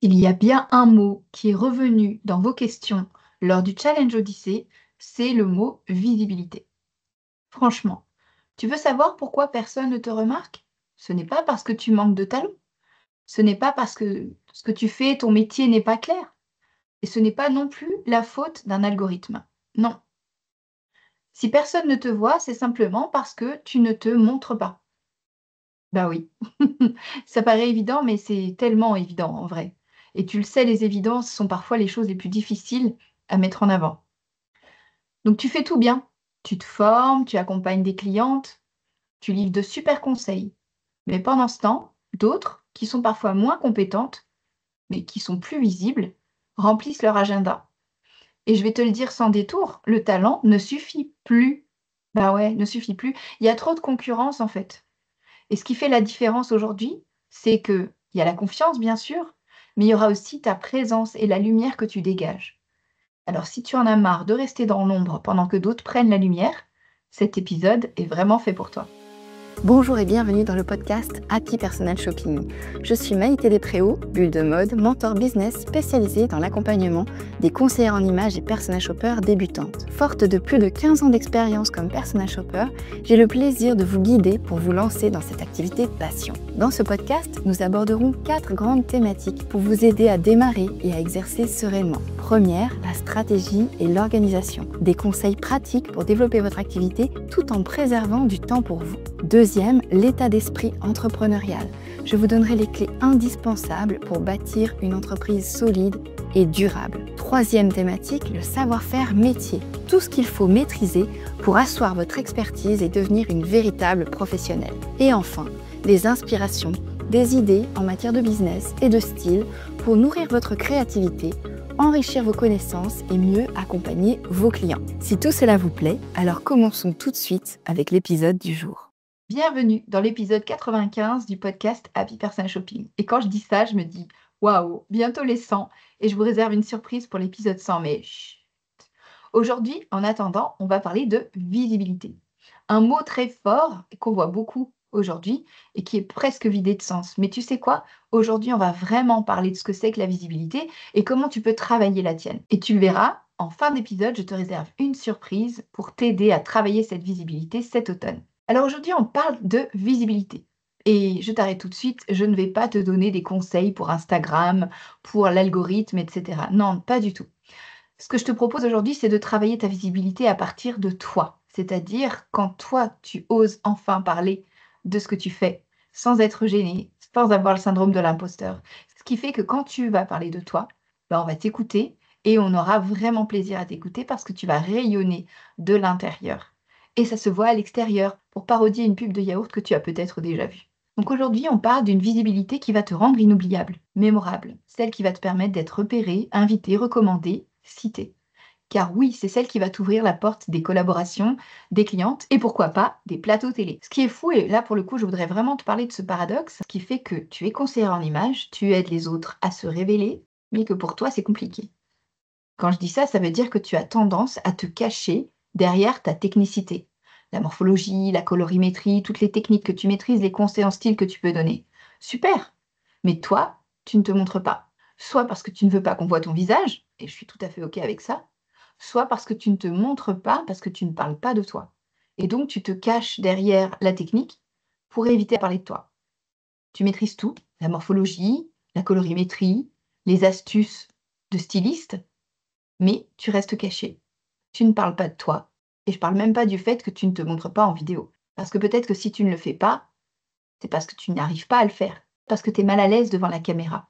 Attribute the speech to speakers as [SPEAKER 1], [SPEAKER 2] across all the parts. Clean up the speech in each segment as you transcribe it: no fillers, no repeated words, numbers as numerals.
[SPEAKER 1] Il y a bien un mot qui est revenu dans vos questions lors du challenge Odyssée, c'est le mot visibilité. Franchement, tu veux savoir pourquoi personne ne te remarque? Ce n'est pas parce que tu manques de talent, ce n'est pas parce que ce que tu fais, ton métier n'est pas clair, et ce n'est pas non plus la faute d'un algorithme. Non. Si personne ne te voit, c'est simplement parce que tu ne te montres pas. Bah oui, ça paraît évident, mais c'est tellement évident en vrai. Et tu le sais, les évidences sont parfois les choses les plus difficiles à mettre en avant. Donc tu fais tout bien. Tu te formes, tu accompagnes des clientes, tu livres de super conseils. Mais pendant ce temps, d'autres, qui sont parfois moins compétentes, mais qui sont plus visibles, remplissent leur agenda. Et je vais te le dire sans détour, le talent ne suffit plus. Bah ouais, ne suffit plus. Il y a trop de concurrence en fait. Et ce qui fait la différence aujourd'hui, c'est qu'il y a la confiance, bien sûr, mais il y aura aussi ta présence et la lumière que tu dégages. Alors, si tu en as marre de rester dans l'ombre pendant que d'autres prennent la lumière, cet épisode est vraiment fait pour toi.
[SPEAKER 2] Bonjour et bienvenue dans le podcast Happy Personal Shopping. Je suis Maïté Despréaux, bulle de mode, mentor business spécialisée dans l'accompagnement des conseillères en images et personal shoppers débutantes. Forte de plus de 15 ans d'expérience comme personal shopper, j'ai le plaisir de vous guider pour vous lancer dans cette activité passion. Dans ce podcast, nous aborderons 4 grandes thématiques pour vous aider à démarrer et à exercer sereinement. Première, la stratégie et l'organisation. Des conseils pratiques pour développer votre activité tout en préservant du temps pour vous. Deuxième, l'état d'esprit entrepreneurial. Je vous donnerai les clés indispensables pour bâtir une entreprise solide et durable. Troisième thématique, le savoir-faire métier. Tout ce qu'il faut maîtriser pour asseoir votre expertise et devenir une véritable professionnelle. Et enfin, les inspirations, des idées en matière de business et de style pour nourrir votre créativité, enrichir vos connaissances et mieux accompagner vos clients. Si tout cela vous plaît, alors commençons tout de suite avec l'épisode du jour.
[SPEAKER 1] Bienvenue dans l'épisode 95 du podcast Happy Personal Shopping. Et quand je dis ça, je me dis waouh, bientôt les 100 et je vous réserve une surprise pour l'épisode 100, mais chut. Aujourd'hui, en attendant, on va parler de visibilité. Un mot très fort qu'on voit beaucoup aujourd'hui et qui est presque vidé de sens. Mais tu sais quoi? Aujourd'hui, on va vraiment parler de ce que c'est que la visibilité et comment tu peux travailler la tienne. Et tu le verras, en fin d'épisode, je te réserve une surprise pour t'aider à travailler cette visibilité cet automne. Alors aujourd'hui, on parle de visibilité. Et je t'arrête tout de suite, je ne vais pas te donner des conseils pour Instagram, pour l'algorithme, etc. Non, pas du tout. Ce que je te propose aujourd'hui, c'est de travailler ta visibilité à partir de toi. C'est-à-dire quand toi, tu oses enfin parler de ce que tu fais, sans être gêné, sans avoir le syndrome de l'imposteur. Ce qui fait que quand tu vas parler de toi, on va t'écouter et on aura vraiment plaisir à t'écouter parce que tu vas rayonner de l'intérieur. Et ça se voit à l'extérieur, pour parodier une pub de yaourt que tu as peut-être déjà vue. Donc aujourd'hui, on parle d'une visibilité qui va te rendre inoubliable, mémorable, celle qui va te permettre d'être repéré, invité, recommandé, cité. Car oui, c'est celle qui va t'ouvrir la porte des collaborations, des clientes et pourquoi pas des plateaux télé. Ce qui est fou, et là pour le coup, je voudrais vraiment te parler de ce paradoxe qui fait que tu es conseillère en image, tu aides les autres à se révéler, mais que pour toi, c'est compliqué. Quand je dis ça, ça veut dire que tu as tendance à te cacher derrière ta technicité. La morphologie, la colorimétrie, toutes les techniques que tu maîtrises, les conseils en style que tu peux donner. Super! Mais toi, tu ne te montres pas. Soit parce que tu ne veux pas qu'on voit ton visage, et je suis tout à fait OK avec ça, soit parce que tu ne te montres pas, parce que tu ne parles pas de toi. Et donc, tu te caches derrière la technique pour éviter de parler de toi. Tu maîtrises tout, la morphologie, la colorimétrie, les astuces de styliste, mais tu restes caché. Tu ne parles pas de toi. Et je parle même pas du fait que tu ne te montres pas en vidéo. Parce que peut-être que si tu ne le fais pas, c'est parce que tu n'arrives pas à le faire. Parce que tu es mal à l'aise devant la caméra.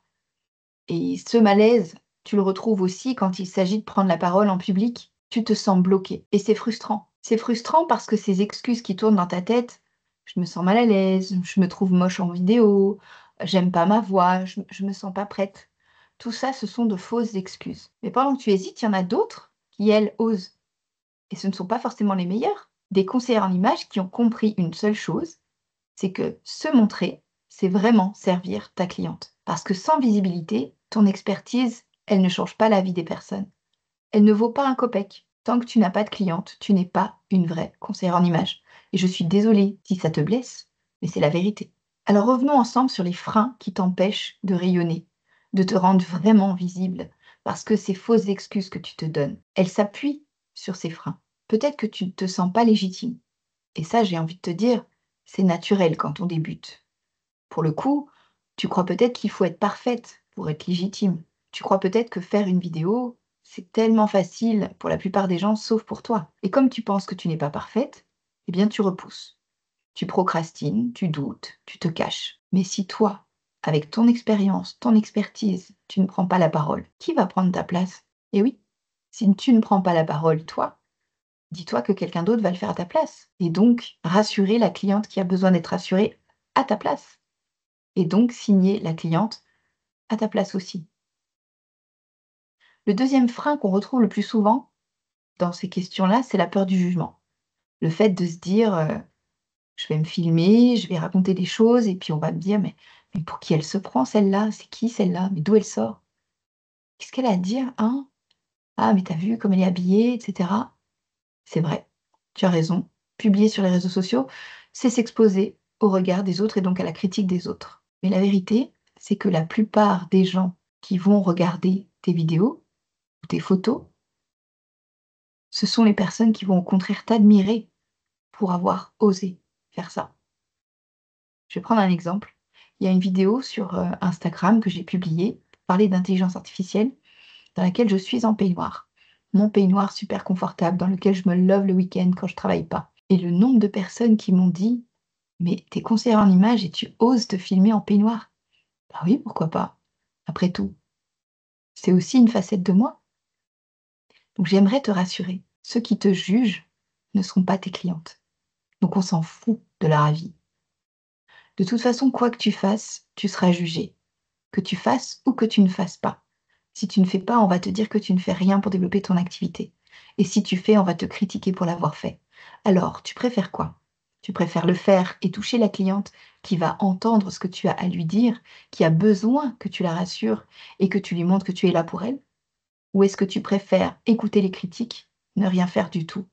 [SPEAKER 1] Et ce malaise, tu le retrouves aussi quand il s'agit de prendre la parole en public. Tu te sens bloqué. Et c'est frustrant. C'est frustrant parce que ces excuses qui tournent dans ta tête, je me sens mal à l'aise, je me trouve moche en vidéo, j'aime pas ma voix, je me sens pas prête. Tout ça, ce sont de fausses excuses. Mais pendant que tu hésites, il y en a d'autres qui, elles, osent. Et ce ne sont pas forcément les meilleurs. Des conseillères en images qui ont compris une seule chose, c'est que se montrer, c'est vraiment servir ta cliente. Parce que sans visibilité, ton expertise, elle ne change pas la vie des personnes. Elle ne vaut pas un copec. Tant que tu n'as pas de cliente, tu n'es pas une vraie conseillère en images. Et je suis désolée si ça te blesse, mais c'est la vérité. Alors revenons ensemble sur les freins qui t'empêchent de rayonner. de te rendre vraiment visible, parce que ces fausses excuses que tu te donnes, elles s'appuient sur ces freins. Peut-être que tu ne te sens pas légitime. Et ça, j'ai envie de te dire, c'est naturel quand on débute. Pour le coup, tu crois peut-être qu'il faut être parfaite pour être légitime. Tu crois peut-être que faire une vidéo, c'est tellement facile pour la plupart des gens, sauf pour toi. Et comme tu penses que tu n'es pas parfaite, eh bien tu repousses. Tu procrastines, tu doutes, tu te caches. Mais si toi, avec ton expérience, ton expertise, tu ne prends pas la parole, qui va prendre ta place? Et oui, si tu ne prends pas la parole, toi, dis-toi que quelqu'un d'autre va le faire à ta place. Et donc, rassurer la cliente qui a besoin d'être rassurée à ta place. Et donc, signer la cliente à ta place aussi. Le deuxième frein qu'on retrouve le plus souvent dans ces questions-là, c'est la peur du jugement. Le fait de se dire, je vais me filmer, je vais raconter des choses et puis on va me dire: «Mais pour qui elle se prend celle-là? C'est qui celle-là? Mais d'où elle sort? Qu'est-ce qu'elle a à dire, hein? Ah mais tu as vu comme elle est habillée?» et cetera. C'est vrai, tu as raison. Publier sur les réseaux sociaux, c'est s'exposer au regard des autres et donc à la critique des autres. Mais la vérité, c'est que la plupart des gens qui vont regarder tes vidéos ou tes photos, ce sont les personnes qui vont au contraire t'admirer pour avoir osé faire ça. Je vais prendre un exemple. Il y a une vidéo sur, Instagram que j'ai publiée pour parler d'intelligence artificielle, dans laquelle je suis en peignoir. Mon peignoir super confortable dans lequel je me love le week-end quand je travaille pas. Et le nombre de personnes qui m'ont dit: «Mais tu es conseillère en images et tu oses te filmer en peignoir?» Bah oui, pourquoi pas? Après tout, c'est aussi une facette de moi. Donc j'aimerais te rassurer, ceux qui te jugent ne seront pas tes clientes. Donc on s'en fout de leur avis. De toute façon, quoi que tu fasses, tu seras jugé. Que tu fasses ou que tu ne fasses pas. Si tu ne fais pas, on va te dire que tu ne fais rien pour développer ton activité. Et si tu fais, on va te critiquer pour l'avoir fait. Alors, tu préfères quoi? Tu préfères le faire et toucher la cliente qui va entendre ce que tu as à lui dire, qui a besoin que tu la rassures et que tu lui montres que tu es là pour elle? Ou est-ce que tu préfères écouter les critiques, ne rien faire du tout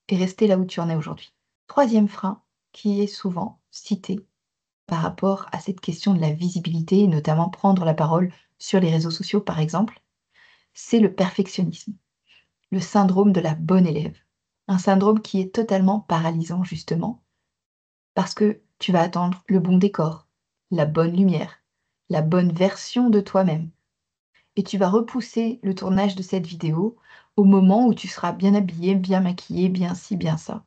[SPEAKER 1] et rester là où tu en es aujourd'hui? Troisième frein qui est souvent cité par rapport à cette question de la visibilité et notamment prendre la parole sur les réseaux sociaux, par exemple, c'est le perfectionnisme, le syndrome de la bonne élève. Un syndrome qui est totalement paralysant, justement, parce que tu vas attendre le bon décor, la bonne lumière, la bonne version de toi-même. Et tu vas repousser le tournage de cette vidéo au moment où tu seras bien habillé, bien maquillé, bien ci, bien ça.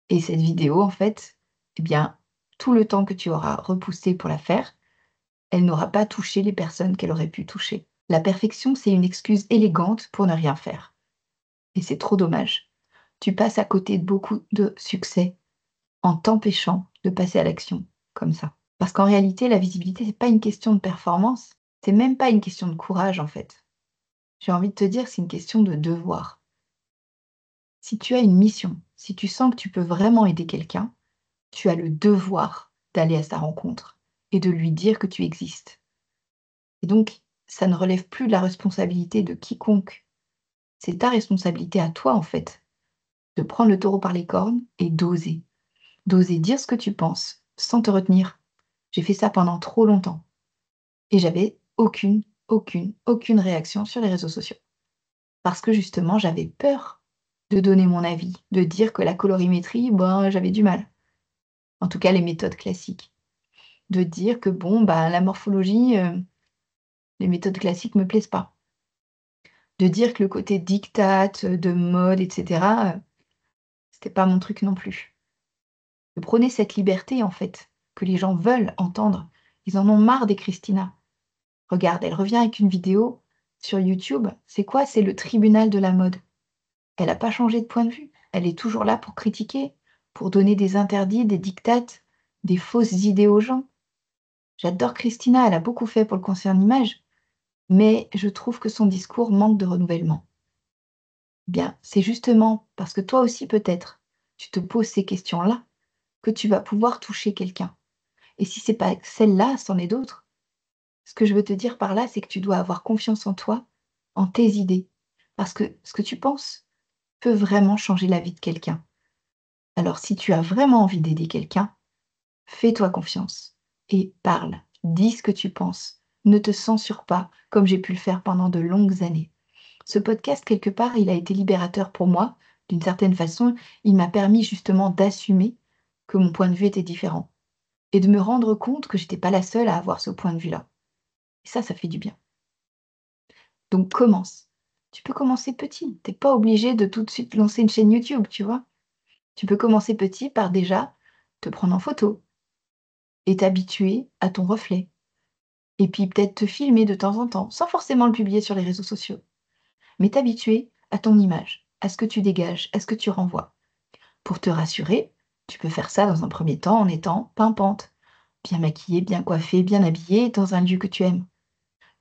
[SPEAKER 1] Et cette vidéo, en fait, eh bien, tout le temps que tu auras repoussé pour la faire, elle n'aura pas touché les personnes qu'elle aurait pu toucher. La perfection, c'est une excuse élégante pour ne rien faire. Et c'est trop dommage. Tu passes à côté de beaucoup de succès en t'empêchant de passer à l'action comme ça. Parce qu'en réalité, la visibilité, c'est pas une question de performance, c'est même pas une question de courage en fait. J'ai envie de te dire, c'est une question de devoir. Si tu as une mission, si tu sens que tu peux vraiment aider quelqu'un, tu as le devoir d'aller à sa rencontre et de lui dire que tu existes. Et donc, ça ne relève plus de la responsabilité de quiconque. C'est ta responsabilité à toi, en fait, de prendre le taureau par les cornes et d'oser. D'oser dire ce que tu penses, sans te retenir. J'ai fait ça pendant trop longtemps. Et j'avais aucune réaction sur les réseaux sociaux. Parce que justement, j'avais peur de donner mon avis, de dire que la colorimétrie, ben, j'avais du mal. En tout cas, les méthodes classiques. De dire que bon, bah, la morphologie, les méthodes classiques me plaisent pas. De dire que le côté diktat, de mode et cetera, c'était pas mon truc non plus. De prôner cette liberté, en fait, que les gens veulent entendre. Ils en ont marre des Christina. Regarde, elle revient avec une vidéo sur YouTube. C'est quoi? C'est le tribunal de la mode. Elle a pas changé de point de vue. Elle est toujours là pour critiquer, pour donner des interdits, des diktats, des fausses idées aux gens. J'adore Christina, elle a beaucoup fait pour le concert Image, mais je trouve que son discours manque de renouvellement. Bien, c'est justement parce que toi aussi peut-être, tu te poses ces questions-là, que tu vas pouvoir toucher quelqu'un. Et si c'est pas celle-là, c'en est d'autres. Ce que je veux te dire par là, c'est que tu dois avoir confiance en toi, en tes idées. Parce que ce que tu penses peut vraiment changer la vie de quelqu'un. Alors si tu as vraiment envie d'aider quelqu'un, fais-toi confiance et parle. Dis ce que tu penses. Ne te censure pas comme j'ai pu le faire pendant de longues années. Ce podcast, quelque part, il a été libérateur pour moi. D'une certaine façon, il m'a permis justement d'assumer que mon point de vue était différent et de me rendre compte que j'étais pas la seule à avoir ce point de vue-là. Et ça fait du bien. Donc commence. Tu peux commencer petit. Tu es pas obligé de tout de suite lancer une chaîne YouTube, tu vois? Tu peux commencer petit par déjà te prendre en photo et t'habituer à ton reflet. Et puis peut-être te filmer de temps en temps, sans forcément le publier sur les réseaux sociaux. Mais t'habituer à ton image, à ce que tu dégages, à ce que tu renvoies. Pour te rassurer, tu peux faire ça dans un premier temps en étant pimpante, bien maquillée, bien coiffée, bien habillée, dans un lieu que tu aimes.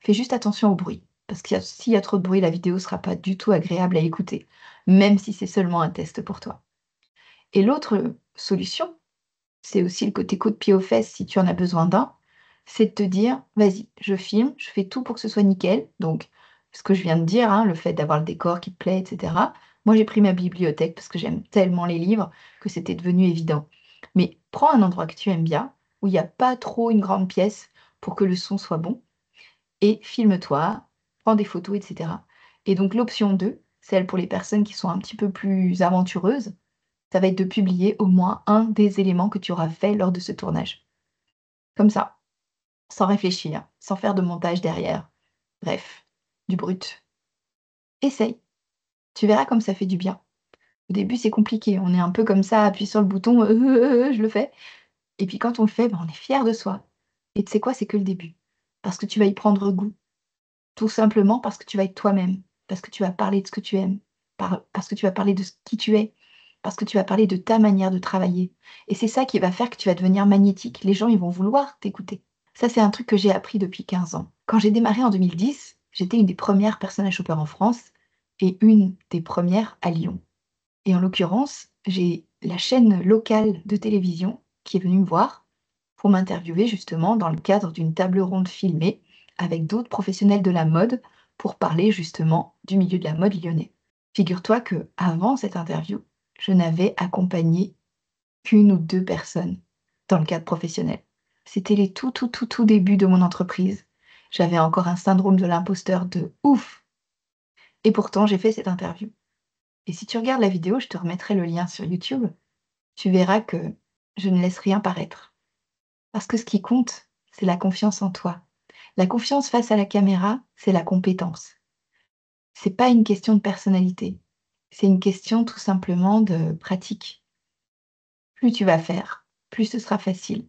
[SPEAKER 1] Fais juste attention au bruit, parce que s'il y a trop de bruit, la vidéo sera pas du tout agréable à écouter, même si c'est seulement un test pour toi. Et l'autre solution, c'est aussi le côté coup de pied aux fesses si tu en as besoin d'un, c'est de te dire: «Vas-y, je filme, je fais tout pour que ce soit nickel». Donc ce que je viens de dire, hein, le fait d'avoir le décor qui te plaît et cetera. Moi, j'ai pris ma bibliothèque parce que j'aime tellement les livres que c'était devenu évident. Mais prends un endroit que tu aimes bien, où il y a pas trop une grande pièce pour que le son soit bon et filme-toi, prends des photos et cetera. Et donc l'option 2, celle pour les personnes qui sont un petit peu plus aventureuses, ça va être de publier au moins un des éléments que tu auras fait lors de ce tournage. Comme ça, sans réfléchir, sans faire de montage derrière. Bref, du brut. Essaye, tu verras comme ça fait du bien. Au début, c'est compliqué, on est un peu comme ça, appuie sur le bouton, je le fais. Et puis quand on le fait, on est fier de soi. Et tu sais quoi? C'est que le début. Parce que tu vas y prendre goût. Tout simplement parce que tu vas être toi-même, parce que tu vas parler de ce que tu aimes, parce que tu vas parler de qui tu es, parce que tu vas parler de ta manière de travailler. Et c'est ça qui va faire que tu vas devenir magnétique. Les gens, ils vont vouloir t'écouter. Ça, c'est un truc que j'ai appris depuis 15 ans. Quand j'ai démarré en 2010, j'étais une des premières personal shoppers en France et une des premières à Lyon. Et en l'occurrence, j'ai la chaîne locale de télévision qui est venue me voir pour m'interviewer justement dans le cadre d'une table ronde filmée avec d'autres professionnels de la mode pour parler justement du milieu de la mode lyonnais. Figure-toi que avant cette interview, je n'avais accompagné qu'une ou 2 personnes dans le cadre professionnel. C'était les tout débuts de mon entreprise. J'avais encore un syndrome de l'imposteur de ouf et pourtant j'ai fait cette interview. Et si tu regardes la vidéo, je te remettrai le lien sur YouTube, tu verras que je ne laisse rien paraître. Parce que ce qui compte, c'est la confiance en toi. La confiance face à la caméra, c'est la compétence. C'est pas une question de personnalité, c'est une question tout simplement de pratique. Plus tu vas faire, plus ce sera facile.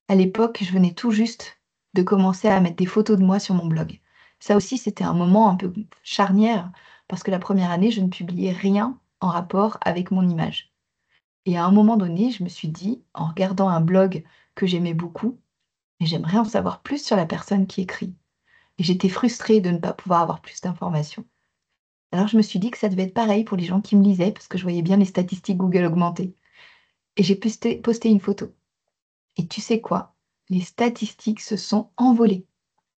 [SPEAKER 1] À l'époque, je venais tout juste de commencer à mettre des photos de moi sur mon blog. Ça aussi, c'était un moment un peu charnière parce que la première année, je ne publiais rien en rapport avec mon image. Et à un moment donné, je me suis dit, en regardant un blog que j'aimais beaucoup: «Mais j'aimerais en savoir plus sur la personne qui écrit». Et j'étais frustrée de ne pas pouvoir avoir plus d'informations. Alors je me suis dit que ça devait être pareil pour les gens qui me lisaient parce que je voyais bien les statistiques Google augmenter. Et j'ai posté une photo. Et tu sais quoi? Les statistiques se sont envolées.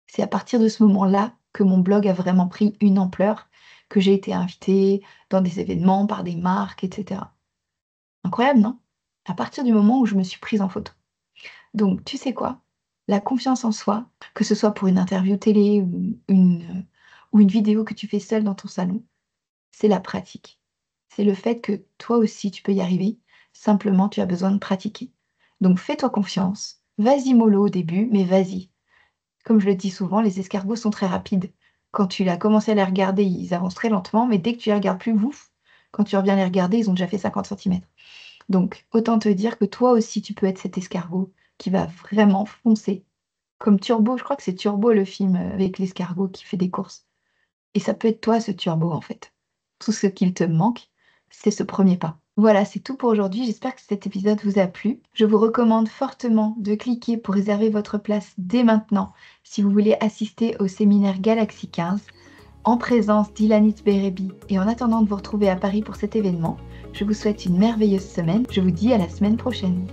[SPEAKER 1] C'est à partir de ce moment-là que mon blog a vraiment pris une ampleur, que j'ai été invitée dans des événements par des marques, et cetera. Incroyable, non? À partir du moment où je me suis prise en photo. Donc tu sais quoi? La confiance en soi, que ce soit pour une interview télé ou une vidéo que tu fais seule dans ton salon, c'est la pratique. C'est le fait que toi aussi tu peux y arriver, simplement tu as besoin de pratiquer. Donc fais-toi confiance, vas-y mollo au début, mais vas-y. Comme je le dis souvent, les escargots sont très rapides. Quand tu as commencé à les regarder, ils avancent très lentement, mais dès que tu les regardes plus, ouf, quand tu reviens les regarder, ils ont déjà fait 50 centimètres. Donc autant te dire que toi aussi tu peux être cet escargot qui va vraiment foncer. Comme Turbo, je crois que c'est Turbo le film, avec l'escargot qui fait des courses. Et ça peut être toi ce turbo en fait. Tout ce qu'il te manque, c'est ce premier pas. Voilà, c'est tout pour aujourd'hui. J'espère que cet épisode vous a plu. Je vous recommande fortement de cliquer pour réserver votre place dès maintenant si vous voulez assister au séminaire Galaxy 15 en présence d'Ilanit Berebi. Et en attendant de vous retrouver à Paris pour cet événement, je vous souhaite une merveilleuse semaine. Je vous dis à la semaine prochaine.